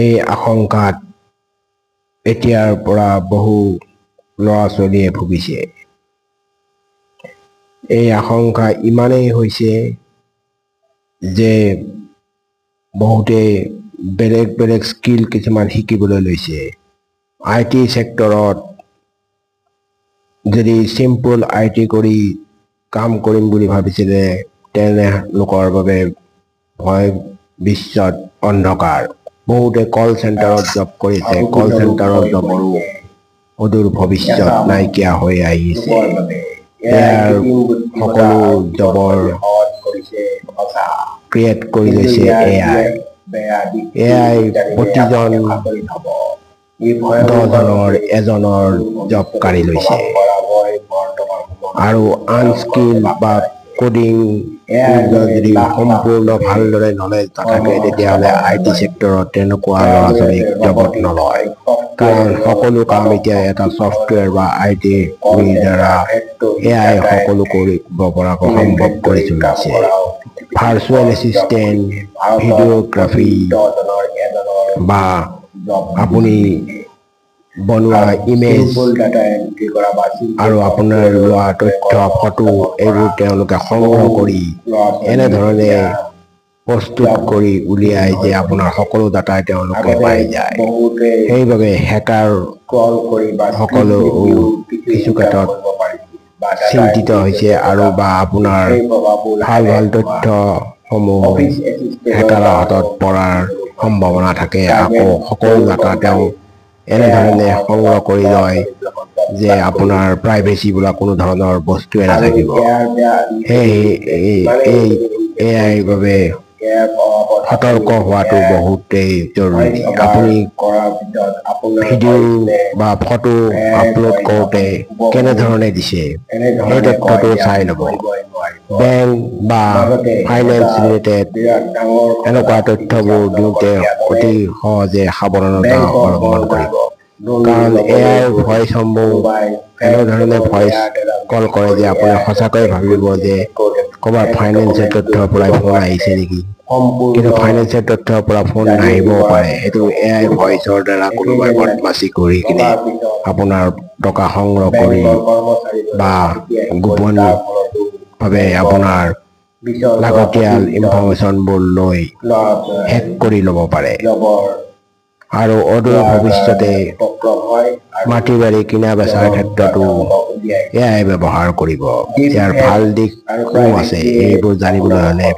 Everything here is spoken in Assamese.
এই আশংকাত এতিয়াৰ পৰা বহু ল'ৰা ছোৱালীয়ে ভুগিছে। এই আশংকা ইমানেই হৈছে যে বহুতে বেলেগ বেলেগ স্কিল কিছুমান শিকিবলৈ লৈছে। IT চেক্টৰত যদি চিম্পল IT কৰি কাম কৰিম বুলি ভাবিছিলে তেওঁলোকৰ বাবে ভৱিষ্যত অন্ধকাৰ। বহুতে কল চেণ্টাৰত জব কৰিছে, কল চেণ্টাৰৰ জবৰো অদূৰ ভৱিষ্যত নাইকিয়া হৈ আহিছে। ইয়াৰ সকলো জবৰ ক্ৰিয়েট কৰি লৈছে AI প্ৰতিজন 10জনৰ এজনৰ জব কাঢ়ি লৈছে। আৰু আনস্কিল বা কোডিং যদি সম্পূৰ্ণ ভালদৰে নলেজ নাথাকে তেতিয়াহ'লে IT চেক্টৰত তেনেকুৱা ল'ৰা ছোৱালীক জবত নলয়। কাৰণ সকলো কাম এতিয়া এটা ছফ্টৱেৰ বা IT দ্বাৰা AI সকলো কৰিব পৰাকৈ সম্ভৱ কৰি তুলিছে। ভাৰ্চুৱেল এছিষ্টেণ্ট, ভিডিঅ'গ্ৰাফী বা আপুনি বনোৱা ইমেজ আৰু আপোনাৰ লোৱা তথ্য ফটো এইবোৰ তেওঁলোকে সংগ্ৰহ কৰি এনেধৰণে প্ৰস্তুত কৰি উলিয়াই যে আপোনাৰ সকলো ডাটাই তেওঁলোকে পাই যায়। সেইবাবে হেকাৰ সকলো কিছু ক্ষেত্ৰত চিন্তিত হৈছে আৰু বা আপোনাৰ ভাল ভাল তথ্যসমূহ হেকাৰৰ হাতত পৰাৰ সম্ভাৱনা থাকে। আকৌ সকলো ডাটা তেওঁ এনেধৰণে সংগ্ৰহ কৰি লয় যে আপোনাৰ প্ৰাইভেচি বোলা কোনো ধৰণৰ বস্তুৱে নাথাকিব। AI বাবে সতৰ্ক হোৱাটো বহুতেই জৰুৰী। আপুনি ভিডিঅ' বা ফটো আপলোড কৰোঁতে কেনেধৰণে দিছে সেই তথ্যটো চাই ল'ব। বেংক বা ফাইনেন্স ৰিলেটেড এনেকুৱা তথ্যবোৰ দিওঁতে অতি সহজে সাৱধানতা অৱলম্বন কৰিব। কাৰণ AI ভইচসমূহ এনেধৰণে ভইচ কল কৰে যে আপুনি সঁচাকৈ ভাবিব যে ক'ৰবাত ফাইনেন্সিয়েল তথ্যৰ পৰা ফোন আহিছে নেকি। কিন্তু ফাইনেন্সিয়েল তথ্যৰ পৰা ফোন নাহিবও পাৰে। সেইটো AI ভইচৰ দ্বাৰা কোনোবাই বদমাচি কৰি কিনে আপোনাৰ টকা সংগ্ৰহ কৰি বা গোপনভাৱে আপোনাৰ লাগতিয়াল ইনফৰমেশ্যনবোৰ লৈ হেক কৰি ল'ব পাৰে। আৰু অদূৰ ভৱিষ্যতে মাটি বাৰী কিনা বেচাৰ ক্ষেত্ৰতো AI ব্যৱহাৰ কৰিব। ইয়াৰ ভাল দিশো আছে। এইবোৰ জানিবলৈ হ'লে